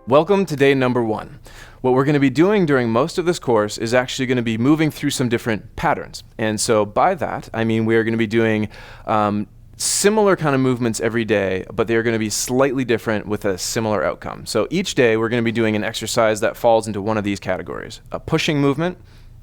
Welcome to day number 1. What we're going to be doing during most of this course is actually going to be moving through some different patterns. And so by that, I mean we are going to be doing similar kind of movements every day, but they're going to be slightly different with a similar outcome. So each day we're going to be doing an exercise that falls into one of these categories: a pushing movement,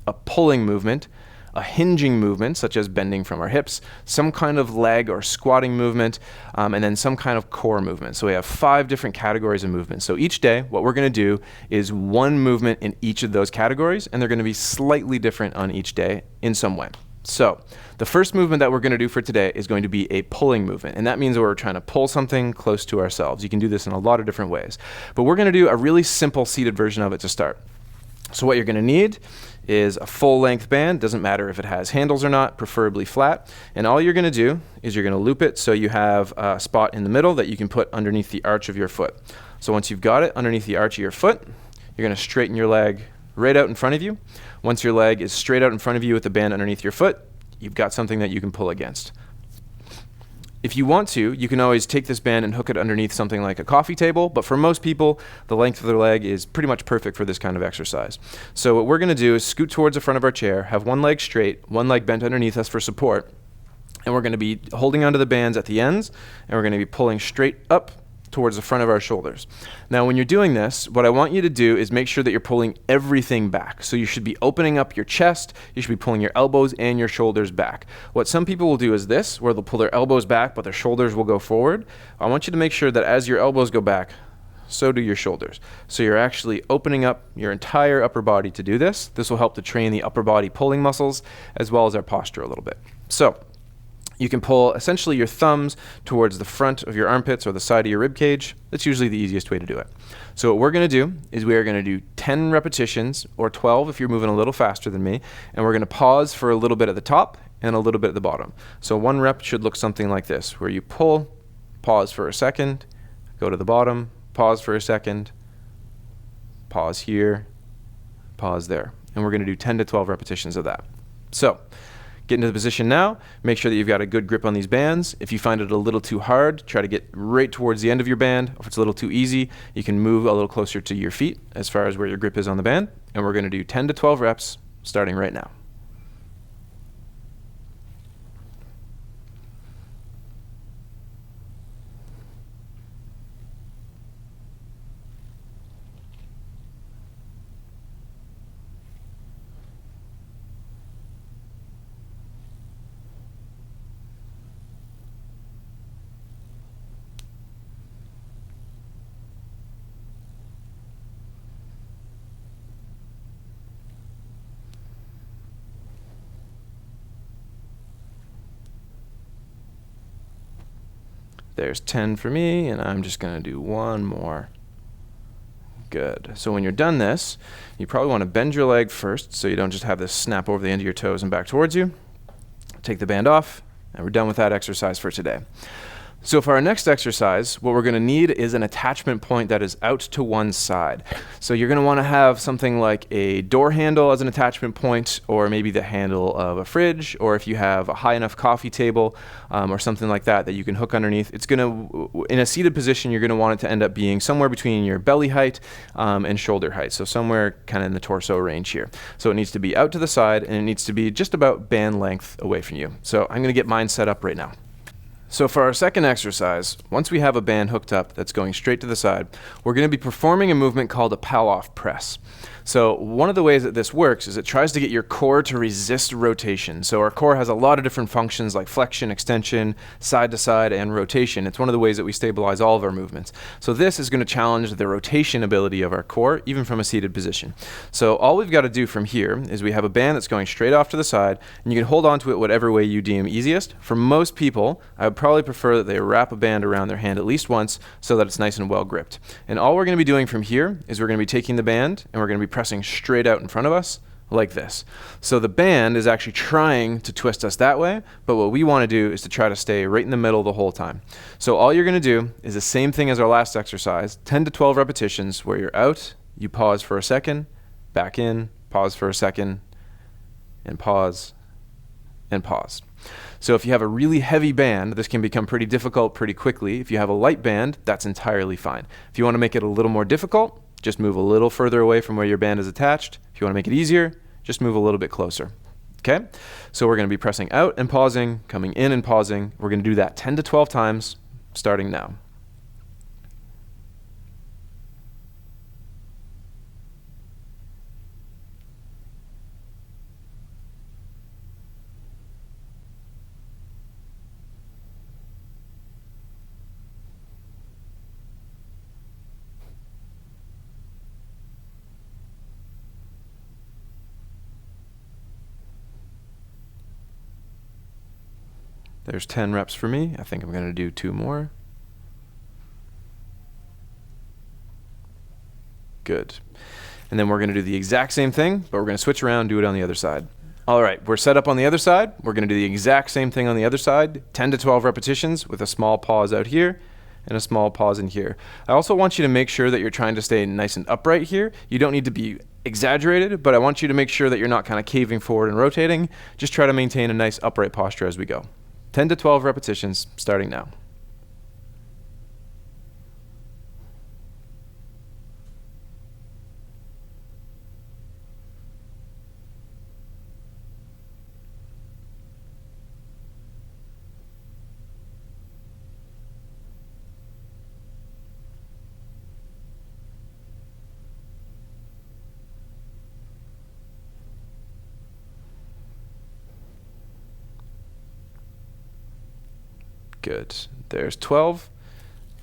a pulling movement, a hinging movement, such as bending from our hips, some kind of leg or squatting movement, and then some kind of core movement. So we have 5 different categories of movement. So each day, what we're going to do is one movement in each of those categories, and they're going to be slightly different on each day in some way. So the first movement that we're going to do for today is going to be a pulling movement, and that means we're trying to pull something close to ourselves. You can do this in a lot of different ways, but we're going to do a really simple seated version of it to start. So what you're going to need is a full-length band. Doesn't matter if it has handles or not, preferably flat. And all you're going to do is you're going to loop it so you have a spot in the middle that you can put underneath the arch of your foot. So once you've got it underneath the arch of your foot, you're going to straighten your leg right out in front of you. Once your leg is straight out in front of you with the band underneath your foot, you've got something that you can pull against. If you want to, you can always take this band and hook it underneath something like a coffee table, but for most people, the length of their leg is pretty much perfect for this kind of exercise. So what we're going to do is scoot towards the front of our chair, have one leg straight, one leg bent underneath us for support, and we're going to be holding onto the bands at the ends, and we're going to be pulling straight up towards the front of our shoulders. Now when you're doing this, what I want you to do is make sure that you're pulling everything back. So you should be opening up your chest, you should be pulling your elbows and your shoulders back. What some people will do is this, where they'll pull their elbows back but their shoulders will go forward. I want you to make sure that as your elbows go back, so do your shoulders. So you're actually opening up your entire upper body to do this. This will help to train the upper body pulling muscles as well as our posture a little bit. So you can pull essentially your thumbs towards the front of your armpits or the side of your rib cage. That's usually the easiest way to do it. So what we're going to do is we are going to do 10 repetitions, or 12 if you're moving a little faster than me, and we're going to pause for a little bit at the top and a little bit at the bottom. So one rep should look something like this, where you pull, pause for a second, go to the bottom, pause for a second, pause here, pause there. And we're going to do 10 to 12 repetitions of that. So get into the position now. Make sure that you've got a good grip on these bands. If you find it a little too hard, try to get right towards the end of your band. If it's a little too easy, you can move a little closer to your feet as far as where your grip is on the band. And we're going to do 10 to 12 reps starting right now. There's 10 for me, and I'm just going to do one more. Good. So when you're done this, you probably want to bend your leg first so you don't just have this snap over the end of your toes and back towards you. Take the band off, and we're done with that exercise for today. So for our next exercise, what we're going to need is an attachment point that is out to one side. So you're going to want to have something like a door handle as an attachment point, or maybe the handle of a fridge, or if you have a high enough coffee table or something like that that you can hook underneath. It's going to, in a seated position, you're going to want it to end up being somewhere between your belly height and shoulder height. So somewhere kind of in the torso range here. So it needs to be out to the side, and it needs to be just about band length away from you. So I'm going to get mine set up right now. So for our second exercise, once we have a band hooked up that's going straight to the side, we're going to be performing a movement called a pal-off press. So one of the ways that this works is it tries to get your core to resist rotation. So our core has a lot of different functions like flexion, extension, side to side, and rotation. It's one of the ways that we stabilize all of our movements. So this is going to challenge the rotation ability of our core, even from a seated position. So all we've got to do from here is we have a band that's going straight off to the side, and you can hold on to it whatever way you deem easiest. For most people, I would probably prefer that they wrap a band around their hand at least once so that it's nice and well gripped. And all we're going to be doing from here is we're going to be taking the band and we're going to be pressing straight out in front of us like this. So the band is actually trying to twist us that way, but what we want to do is to try to stay right in the middle the whole time. So all you're going to do is the same thing as our last exercise, 10 to 12 repetitions where you're out, you pause for a second, back in, pause for a second, and pause, and pause. So if you have a really heavy band, this can become pretty difficult pretty quickly. If you have a light band, that's entirely fine. If you want to make it a little more difficult, just move a little further away from where your band is attached. If you want to make it easier, just move a little bit closer. Okay? So we're going to be pressing out and pausing, coming in and pausing. We're going to do that 10 to 12 times, starting now. There's 10 reps for me. I think I'm going to do 2 more. Good. And then we're going to do the exact same thing, but we're going to switch around, do it on the other side. All right, we're set up on the other side. We're going to do the exact same thing on the other side, 10 to 12 repetitions with a small pause out here and a small pause in here. I also want you to make sure that you're trying to stay nice and upright here. You don't need to be exaggerated, but I want you to make sure that you're not kind of caving forward and rotating. Just try to maintain a nice upright posture as we go. 10 to 12 repetitions, starting now. Good. There's 12,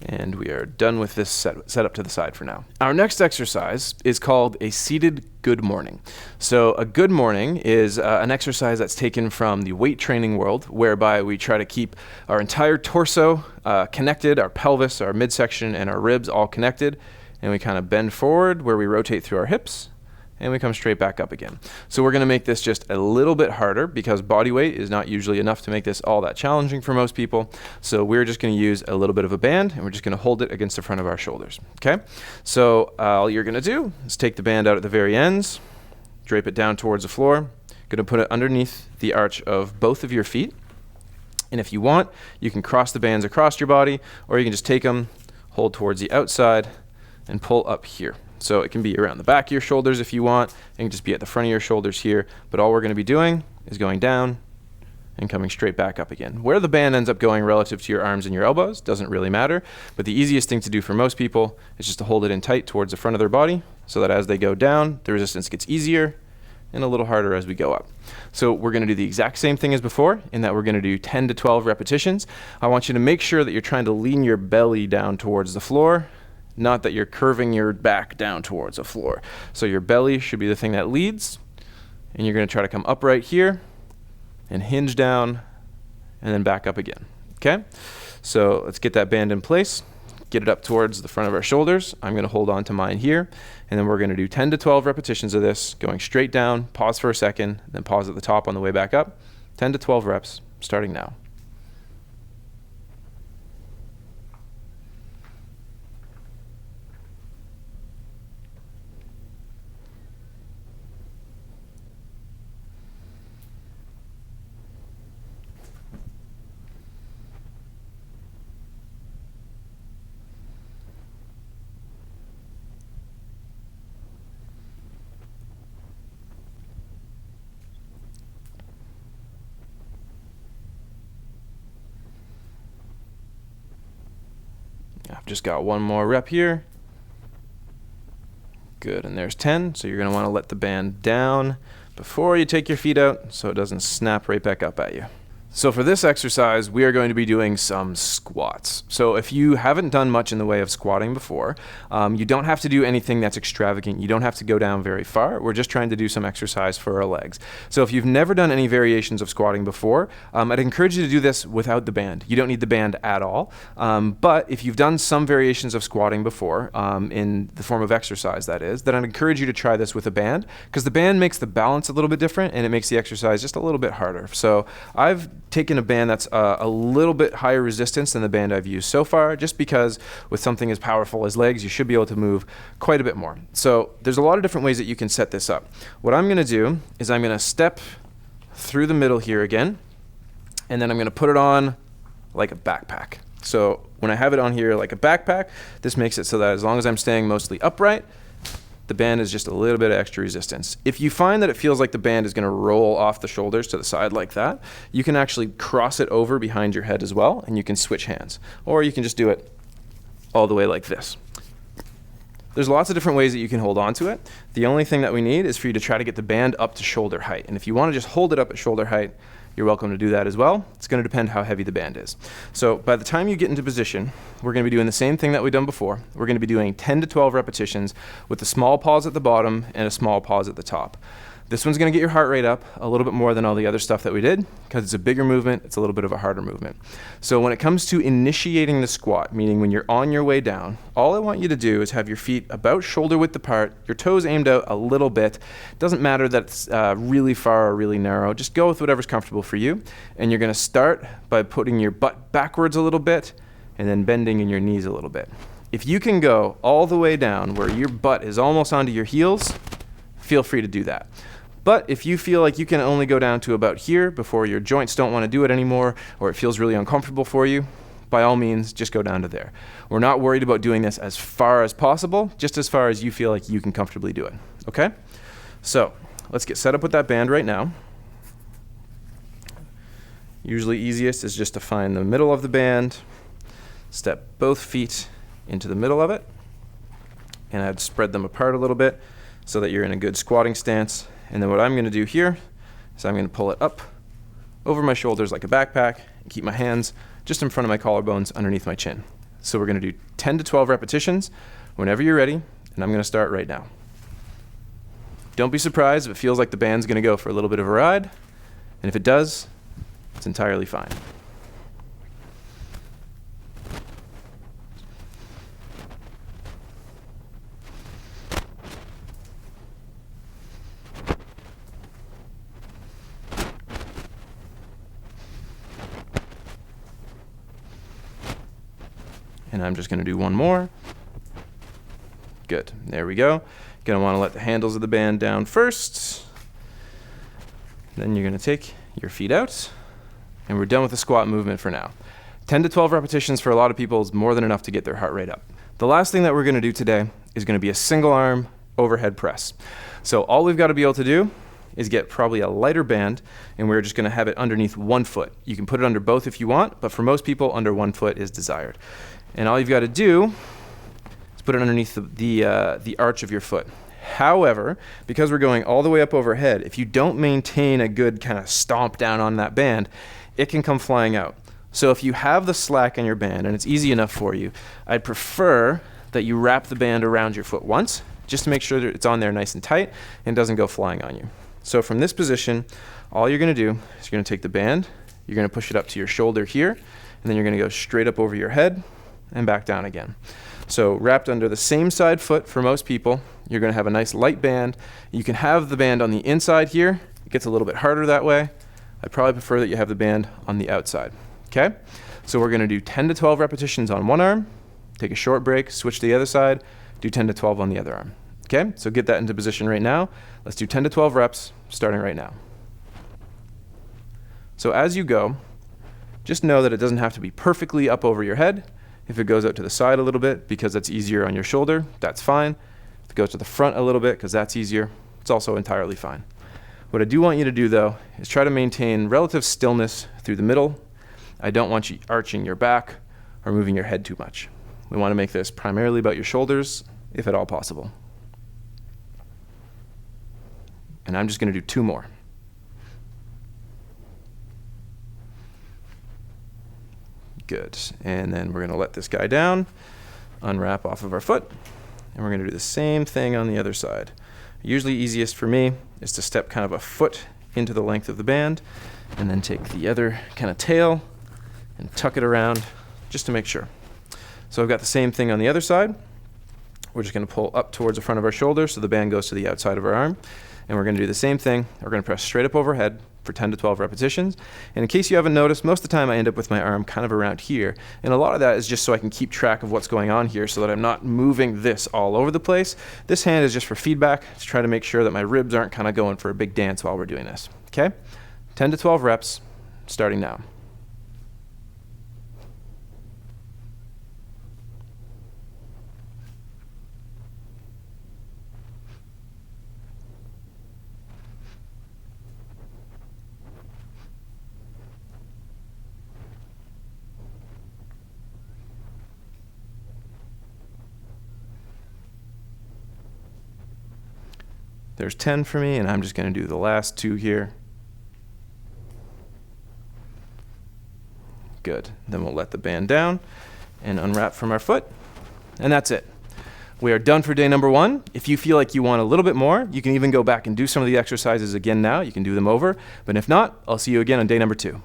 and we are done with this set up to the side for now. Our next exercise is called a seated good morning. So a good morning is an exercise that's taken from the weight training world, whereby we try to keep our entire torso connected, our pelvis, our midsection, and our ribs all connected, and we kind of bend forward where we rotate through our hips, and we come straight back up again. So we're going to make this just a little bit harder because body weight is not usually enough to make this all that challenging for most people. So we're just going to use a little bit of a band, and we're just going to hold it against the front of our shoulders. Okay? So all you're going to do is take the band out at the very ends, drape it down towards the floor. Going to put it underneath the arch of both of your feet. And if you want, you can cross the bands across your body, or you can just take them, hold towards the outside, and pull up here. So it can be around the back of your shoulders if you want. It can just be at the front of your shoulders here. But all we're going to be doing is going down and coming straight back up again. Where the band ends up going relative to your arms and your elbows doesn't really matter. But the easiest thing to do for most people is just to hold it in tight towards the front of their body so that as they go down, the resistance gets easier and a little harder as we go up. So we're going to do the exact same thing as before in that we're going to do 10 to 12 repetitions. I want you to make sure that you're trying to lean your belly down towards the floor, not that you're curving your back down towards the floor. So your belly should be the thing that leads, and you're going to try to come upright here and hinge down and then back up again. Okay? So let's get that band in place, get it up towards the front of our shoulders. I'm going to hold on to mine here, and then we're going to do 10 to 12 repetitions of this, going straight down, pause for a second, then pause at the top on the way back up. 10 to 12 reps, starting now. I've just got one more rep here. Good, and there's 10. So you're going to want to let the band down before you take your feet out so it doesn't snap right back up at you. So for this exercise, we are going to be doing some squats. So if you haven't done much in the way of squatting before, you don't have to do anything that's extravagant. You don't have to go down very far. We're just trying to do some exercise for our legs. So if you've never done any variations of squatting before, I'd encourage you to do this without the band. You don't need the band at all. But if you've done some variations of squatting before, in the form of exercise that is, then I'd encourage you to try this with a band, because the band makes the balance a little bit different and it makes the exercise just a little bit harder. So I've taken a band that's a little bit higher resistance than the band I've used so far, just because with something as powerful as legs, you should be able to move quite a bit more. So there's a lot of different ways that you can set this up. What I'm going to do is I'm going to step through the middle here again, and then I'm going to put it on like a backpack. So when I have it on here like a backpack, this makes it so that as long as I'm staying mostly upright, the band is just a little bit of extra resistance. If you find that it feels like the band is going to roll off the shoulders to the side like that, you can actually cross it over behind your head as well, and you can switch hands. Or you can just do it all the way like this. There's lots of different ways that you can hold on to it. The only thing that we need is for you to try to get the band up to shoulder height. And if you want to just hold it up at shoulder height, you're welcome to do that as well. It's going to depend how heavy the band is. So by the time you get into position, we're going to be doing the same thing that we've done before. We're going to be doing 10 to 12 repetitions with a small pause at the bottom and a small pause at the top. This one's going to get your heart rate up a little bit more than all the other stuff that we did because it's a bigger movement, it's a little bit of a harder movement. So when it comes to initiating the squat, meaning when you're on your way down, all I want you to do is have your feet about shoulder width apart, your toes aimed out a little bit. It doesn't matter that it's really far or really narrow. Just go with whatever's comfortable for you. And you're going to start by putting your butt backwards a little bit and then bending in your knees a little bit. If you can go all the way down where your butt is almost onto your heels, feel free to do that. But if you feel like you can only go down to about here before your joints don't want to do it anymore, or it feels really uncomfortable for you, by all means, just go down to there. We're not worried about doing this as far as possible, just as far as you feel like you can comfortably do it, okay? So let's get set up with that band right now. Usually easiest is just to find the middle of the band, step both feet into the middle of it, and I'd spread them apart a little bit so that you're in a good squatting stance. And then what I'm going to do here is I'm going to pull it up over my shoulders like a backpack and keep my hands just in front of my collarbones underneath my chin. So we're going to do 10 to 12 repetitions whenever you're ready, and I'm going to start right now. Don't be surprised if it feels like the band's going to go for a little bit of a ride, and if it does, it's entirely fine. And I'm just going to do one more. Good. There we go. Going to want to let the handles of the band down first. Then you're going to take your feet out. And we're done with the squat movement for now. 10 to 12 repetitions for a lot of people is more than enough to get their heart rate up. The last thing that we're going to do today is going to be a single arm overhead press. So all we've got to be able to do is get probably a lighter band, and we're just going to have it underneath one foot. You can put it under both if you want, but for most people, under one foot is desired. And all you've got to do is put it underneath the arch of your foot. However, because we're going all the way up overhead, if you don't maintain a good kind of stomp down on that band, it can come flying out. So if you have the slack in your band and it's easy enough for you, I'd prefer that you wrap the band around your foot once, just to make sure that it's on there nice and tight and doesn't go flying on you. So from this position, all you're going to do is you're going to take the band, you're going to push it up to your shoulder here, and then you're going to go straight up over your head and back down again. So wrapped under the same side foot for most people, you're going to have a nice light band. You can have the band on the inside here. It gets a little bit harder that way. I'd probably prefer that you have the band on the outside. Okay? So we're going to do 10 to 12 repetitions on one arm, take a short break, switch to the other side, do 10 to 12 on the other arm. Okay? So get that into position right now. Let's do 10 to 12 reps starting right now. So as you go, just know that it doesn't have to be perfectly up over your head. If it goes out to the side a little bit because that's easier on your shoulder, that's fine. If it goes to the front a little bit because that's easier, it's also entirely fine. What I do want you to do, though, is try to maintain relative stillness through the middle. I don't want you arching your back or moving your head too much. We want to make this primarily about your shoulders, if at all possible. And I'm just going to do 2 more. Good. And then we're going to let this guy down, unwrap off of our foot, and we're going to do the same thing on the other side. Usually easiest for me is to step kind of a foot into the length of the band and then take the other kind of tail and tuck it around just to make sure. So I've got the same thing on the other side. We're just going to pull up towards the front of our shoulder so the band goes to the outside of our arm. And we're going to do the same thing. We're going to press straight up overhead for 10 to 12 repetitions. And in case you haven't noticed, most of the time I end up with my arm kind of around here. And a lot of that is just so I can keep track of what's going on here so that I'm not moving this all over the place. This hand is just for feedback to try to make sure that my ribs aren't kind of going for a big dance while we're doing this. Okay? 10 to 12 reps, starting now. There's 10 for me, and I'm just going to do the last 2 here. Good. Then we'll let the band down and unwrap from our foot, and that's it. We are done for day number 1. If you feel like you want a little bit more, you can even go back and do some of the exercises again now. You can do them over. But if not, I'll see you again on day number 2.